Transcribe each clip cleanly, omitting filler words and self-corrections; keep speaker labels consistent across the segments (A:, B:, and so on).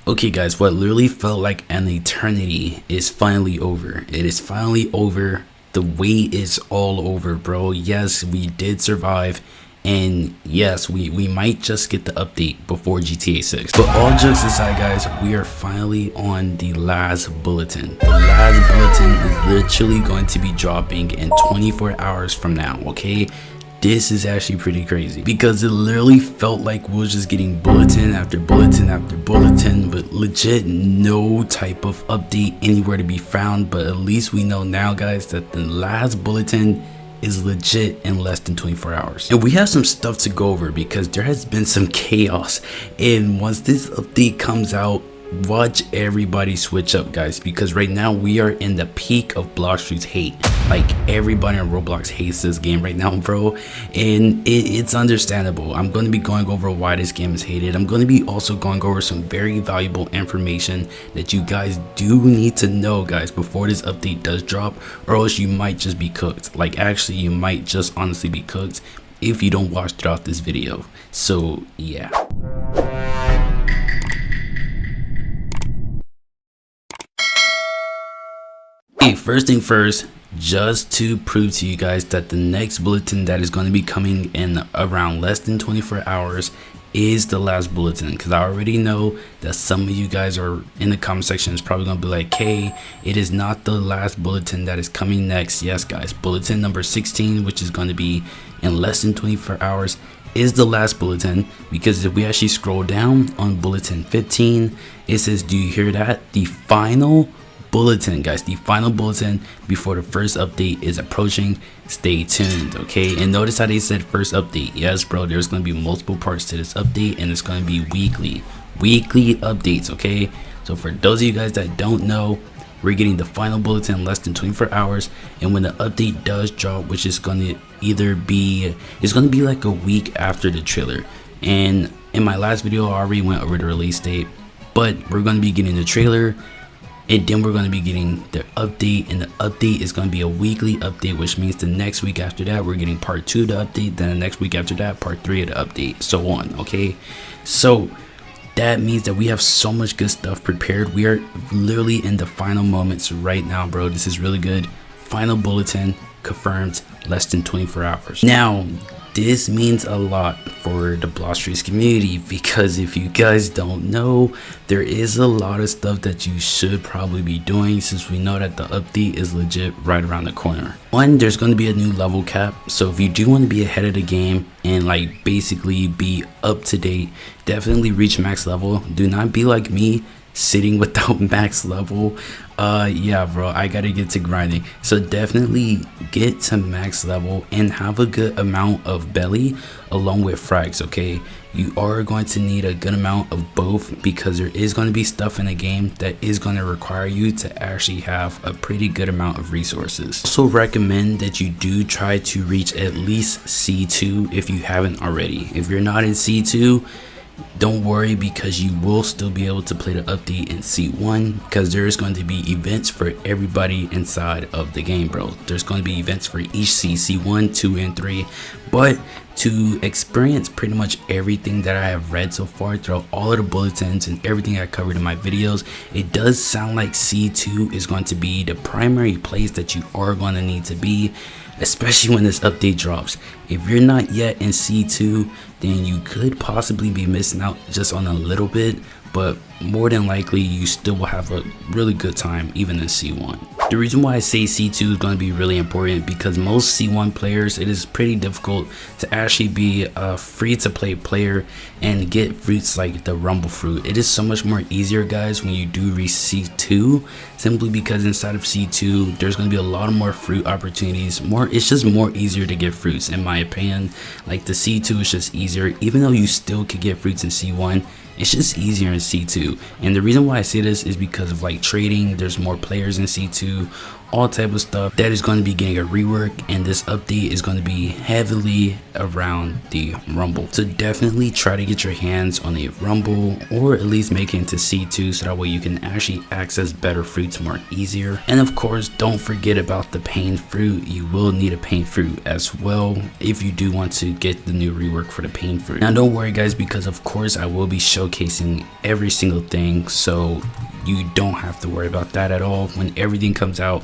A: Okay guys, what literally felt like an eternity is finally over. It is finally over. The wait is all over, bro. Yes, we did survive. And yes, we might just get the update before GTA 6. But all jokes aside guys, we are finally on the last bulletin. The last bulletin is literally going to be dropping in 24 hours from now, okay? This is actually pretty crazy because it literally felt like we were just getting bulletin after bulletin after bulletin, but legit no type of update anywhere to be found. But at least we know now guys that the last bulletin is legit in less than 24 hours. And we have some stuff to go over because there has been some chaos, and once this update comes out, watch everybody switch up guys, because right now we are in the peak of Blox Fruits hate. Like everybody on Roblox hates this game right now, bro, and it's understandable. I'm going to be going over why this game is hated. I'm going to be also going over some very valuable information that you guys do need to know guys before this update does drop, or else you might just be cooked. Like actually you might just honestly be cooked if you don't watch throughout this video. So yeah. Hey, first thing first, just to prove to you guys that the next bulletin that is going to be coming in around less than 24 hours is the last bulletin, because I already know that some of you guys are in the comment section is probably going to be like, hey, it is not the last bulletin that is coming next. Yes guys, bulletin number 16, which is going to be in less than 24 hours, is the last bulletin, because if we actually scroll down on bulletin 15, it says, do you hear that? The final bulletin guys, the final bulletin before the first update is approaching. Stay tuned, okay? And notice how they said first update. Yes bro, there's going to be multiple parts to this update, and it's going to be weekly updates, okay? So for those of you guys that don't know, we're getting the final bulletin in less than 24 hours, and when the update does drop, which is going to either be, it's going to be like a week after the trailer. And in my last video I already went over the release date, but we're going to be getting the trailer, and then we're going to be getting the update, and the update is going to be a weekly update, which means the next week after that we're getting part 2 of the update, then the next week after that part 3 of the update, so on, okay? So that means that we have so much good stuff prepared. We are literally in the final moments right now, bro. This is really good. Final bulletin confirmed, less than 24 hours. Now this means a lot for the Blox Fruits community, because if you guys don't know, there is a lot of stuff that you should probably be doing, since we know that the update is legit right around the corner. One, there's going to be a new level cap, so if you do want to be ahead of the game and like basically be up to date, definitely reach max level. Do not be like me, sitting without max level. Yeah bro, I gotta get to grinding. So definitely get to max level and have a good amount of belly along with frags, okay? You are going to need a good amount of both, because there is going to be stuff in the game that is going to require you to actually have a pretty good amount of resources. Also recommend that you do try to reach at least C2 if you haven't already. If you're not in C2, don't worry, because you will still be able to play the update in C1, because there is going to be events for everybody inside of the game, bro. There's going to be events for each C1, 2, and 3. But to experience pretty much everything that I have read so far throughout all of the bulletins and everything I covered in my videos, it does sound like C2 is going to be the primary place that you are going to need to be, especially when this update drops. If you're not yet in C2, then you could possibly be missing out just on a little bit, but more than likely you still will have a really good time even in C1. The reason why I say C2 is going to be really important, because most C1 players, it is pretty difficult to actually be a free to play player and get fruits like the rumble fruit. It is so much more easier guys when you do reach C2, simply because inside of C2 there's going to be a lot of more fruit opportunities. It's just more easier to get fruits in my opinion. Like the C2 is just easier, even though you still could get fruits in C1. It's just easier in C2, and the reason why I say this is because of like trading. There's more players in C2. all type of stuff that is going to be getting a rework, and this update is going to be heavily around the rumble. So definitely try to get your hands on a rumble, or at least make it into C2, so that way you can actually access better fruits more easier. And of course, don't forget about the pain fruit. You will need a pain fruit as well if you do want to get the new rework for the pain fruit. Now don't worry guys, because of course I will be showcasing every single thing, so you don't have to worry about that at all. When everything comes out,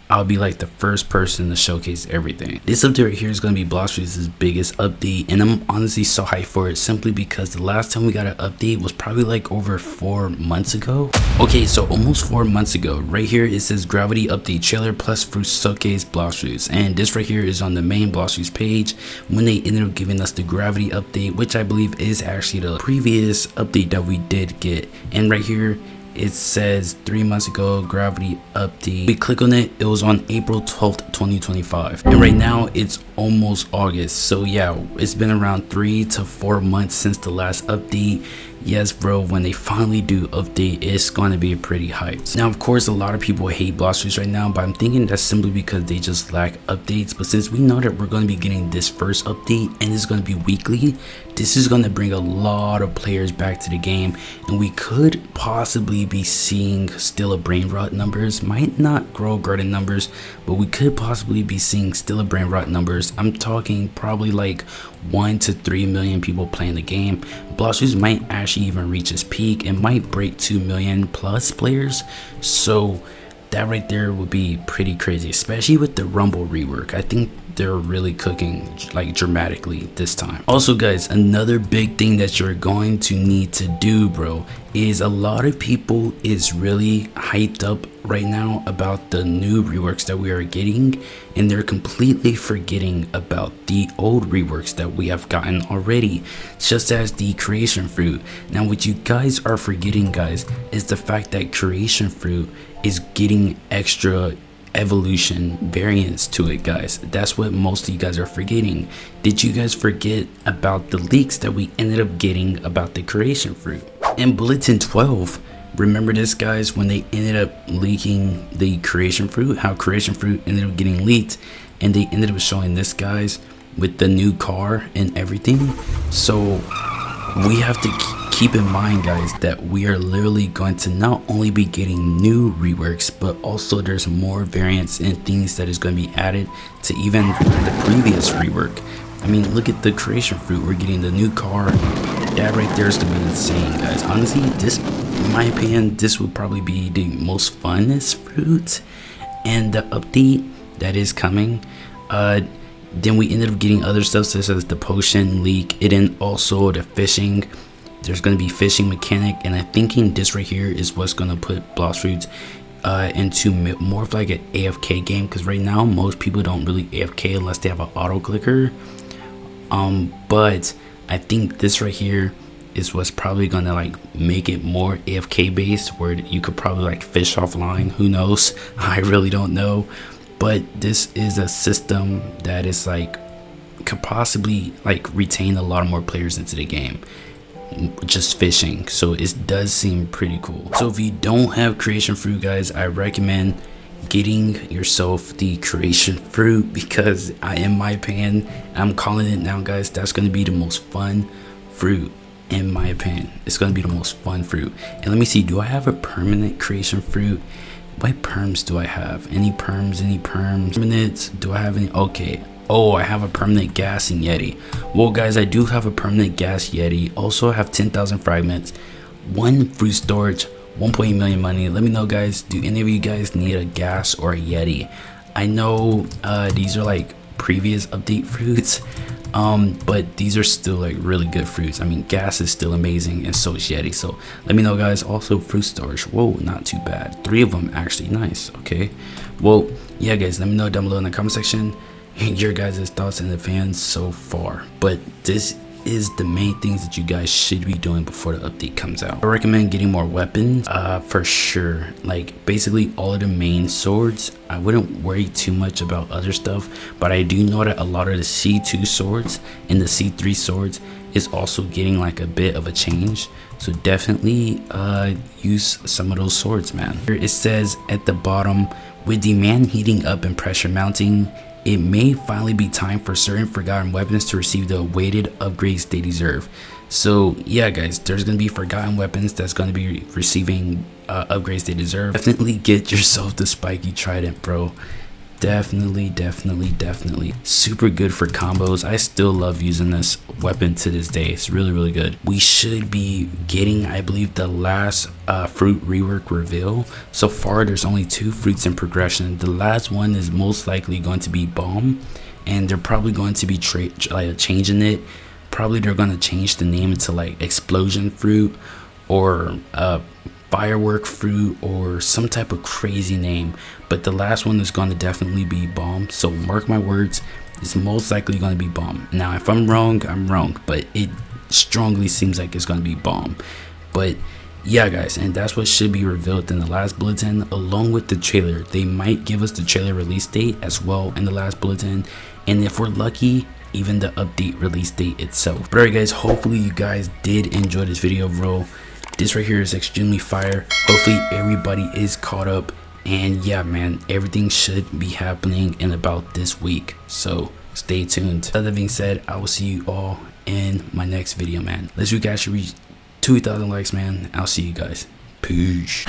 A: I'll be like the first person to showcase everything. This update right here is going to be Blox Fruits' biggest update, and I'm honestly so hyped for it, simply because the last time we got an update was probably like over 4 months ago. Okay, so almost 4 months ago. Right here it says Gravity Update Trailer plus Fruit Showcase Blox Fruits, and this right here is on the main Blox Fruits page when they ended up giving us the Gravity Update, which I believe is actually the previous update that we did get. And right here it says 3 months ago, Gravity Update. We click on it, it was on April 12th, 2025. And right now it's almost August. So yeah, it's been around 3 to 4 months since the last update. Yes bro, when they finally do update, it's going to be pretty hyped. Now of course, a lot of people hate Blox Fruits right now, but I'm thinking that's simply because they just lack updates. But since we know that we're going to be getting this first update, and it's going to be weekly, this is going to bring a lot of players back to the game, and we could possibly be seeing still a brain rot numbers. Might not grow garden numbers, but we could possibly be seeing still a brain rot numbers. I'm talking probably like 1 to 3 million people playing the game. Blox Fruits might actually even reach its peak. It might break 2 million plus players. So that right there would be pretty crazy, especially with the rumble rework. I think they're really cooking like dramatically this time. Also guys, another big thing that you're going to need to do, bro, is a lot of people is really hyped up right now about the new reworks that we are getting, and they're completely forgetting about the old reworks that we have gotten already, just as the creation fruit. Now what you guys are forgetting guys is the fact that creation fruit is getting extra evolution variants to it guys. That's what most of you guys are forgetting. Did you guys forget about the leaks that we ended up getting about the creation fruit? In bulletin 12, remember this guys, when they ended up leaking the creation fruit, how creation fruit ended up getting leaked, and they ended up showing this guys with the new car and everything. So we have to keep in mind guys that we are literally going to not only be getting new reworks, but also there's more variants and things that is going to be added to even the previous rework. I mean, look at the creation fruit. We're getting the new car. That right there is going to be insane guys. Honestly, this, in my opinion, this would probably be the most funnest fruit. And the update that is coming, then we ended up getting other stuff such as the potion leak, and then also the fishing. There's going to be fishing mechanic, and I'm thinking this right here is what's going to put Blox Fruits into more of like an AFK game, because right now most people don't really AFK unless they have an auto clicker. But I think this right here is what's probably gonna like make it more AFK based, where you could probably like fish offline. Who knows? I really don't know. But this is a system that is like could possibly like retain a lot more players into the game, just fishing. So it does seem pretty cool. So if you don't have creation fruit guys, I recommend getting yourself the creation fruit, because in my opinion, I'm calling it now guys, that's going to be the most fun fruit. In my opinion, it's going to be the most fun fruit. And let me see, do I have a permanent creation fruit? What perms do I have? Any perms? Permanents? Do I have any? Okay. Oh, I have a permanent gas and yeti. Well guys, I do have a permanent gas yeti. Also I have 10,000 fragments, 1 fruit storage, 1.8 million money. Let me know guys, do any of you guys need a gas or a yeti? I know these are like previous update fruits, but these are still like really good fruits. I mean, gas is still amazing, and so is yeti. So let me know guys. Also fruit storage, whoa, not too bad, 3 of them actually, nice. Okay, well yeah guys, let me know down below in the comment section your guys' thoughts and advance so far. But this is the main things that you guys should be doing before the update comes out. I recommend getting more weapons for sure, like basically all of the main swords. I wouldn't worry too much about other stuff, but I do know that a lot of the C2 swords and the C3 swords is also getting like a bit of a change, so definitely use some of those swords, man. Here it says at the bottom, With demand heating up and pressure mounting, it may finally be time for certain forgotten weapons to receive the awaited upgrades they deserve. So yeah guys, there's gonna be forgotten weapons that's gonna be receiving upgrades they deserve. Definitely get yourself the spiky trident, bro. Definitely super good for combos. I still love using this weapon to this day. It's really good. We should be getting, I believe, the last fruit rework reveal. So far there's only 2 fruits in progression. The last one is most likely going to be bomb, and they're probably going to be changing it. Probably they're going to change the name into like explosion fruit or firework fruit or some type of crazy name, but the last one is going to definitely be bomb. So mark my words, it's most likely going to be bomb. Now if I'm wrong, I'm wrong, but it strongly seems like it's going to be bomb. But yeah guys, and that's what should be revealed in the last bulletin along with the trailer. They might give us the trailer release date as well in the last bulletin, and if we're lucky, even the update release date itself. But alright guys, hopefully you guys did enjoy this video, bro. This right here is extremely fire. Hopefully everybody is caught up, and yeah man, everything should be happening in about this week, so stay tuned. That being said, I will see you all in my next video, man. Let's guys should reach 2,000 likes, man. I'll see you guys. Peace.